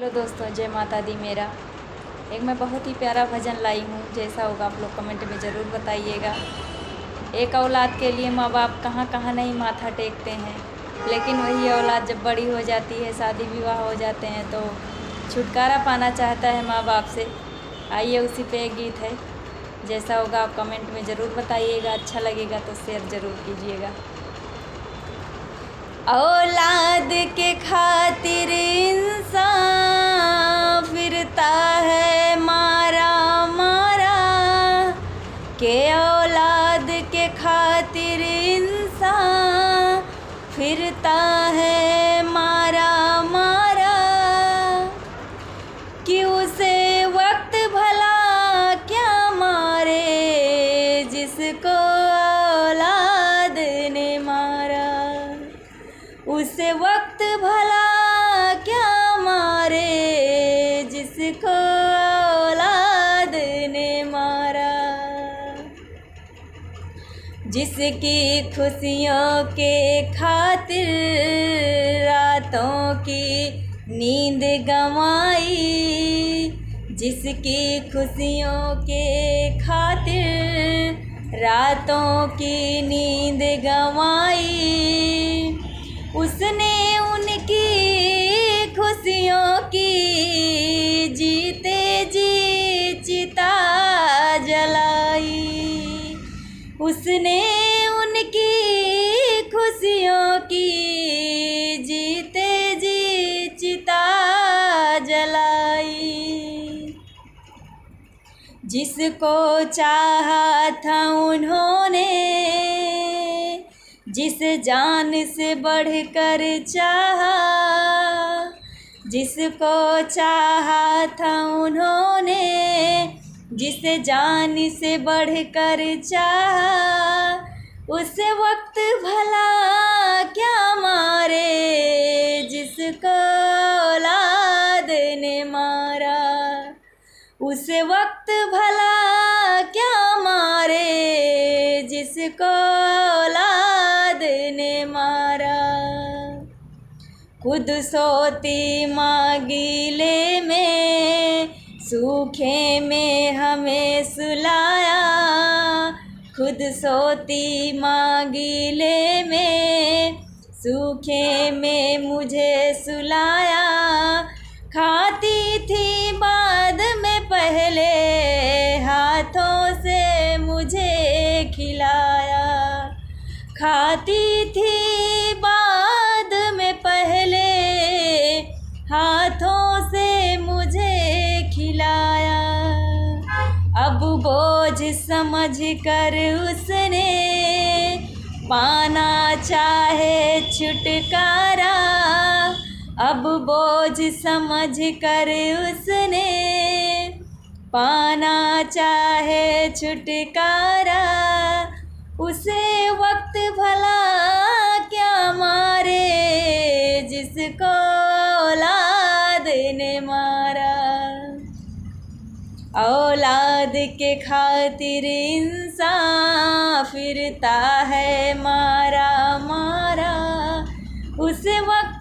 Hello दोस्तों, जय माता दी। मेरा एक मैं बहुत ही प्यारा भजन लाई हूँ। जैसा होगा आप लोग कमेंट में ज़रूर बताइएगा। एक औलाद के लिए माँ बाप कहाँ कहाँ नहीं माथा टेकते हैं, लेकिन वही औलाद जब बड़ी हो जाती है, शादी विवाह हो जाते हैं, तो छुटकारा पाना चाहता है माँ बाप से। आइए उसी पे एक गीत है। जैसा होगा आप कमेंट में ज़रूर बताइएगा। अच्छा लगेगा तो शेयर ज़रूर कीजिएगा। औलाद के खातिर इंसान फिरता है मारा मारा, के औलाद के खातिर इंसान फिरता है मारा मारा, कि उसे वक्त भला क्या मारे जिसको औलाद ने मारा। उसे वक्त भला क्या मारे जिसको औलाद ने मारा। जिसकी खुशियों के खातिर रातों की नींद गंवाई, जिसकी खुशियों के खातिर रातों की नींद गंवाई, उसने उनकी खुशियों की जीते जी चिता जलाई। उसने उनकी खुशियों की जीते जी चिता जलाई। जिसको चाहा था उन्होंने, जिस जान से बढ़कर चाहा, जिसको चाहा था उन्होंने, जिस जान से बढ़कर चाहा, उस वक्त भला क्या मारे जिसको औलाद ने मारा। उस वक्त भला क्या मारे जिसको औलाद ने मारा। खुद सोती माँ गीले में, सूखे में हमें सुलाया। खुद सोती माँ गीले में, सूखे में मुझे सुलाया। खाती थी बाद में पहले हाथों से मुझे खिलाया। खाती थी बाद में पहले हाथों से मुझे खिलाया। अब बोझ समझ कर उसने पाना चाहे छुटकारा। अब बोझ समझ कर उसने पाना चाहे छुटकारा। उसे वक्त भला क्या मारे जिसको औलाद ने मारा। औलाद के खातिर इंसान फिरता है मारा मारा। उस वक्त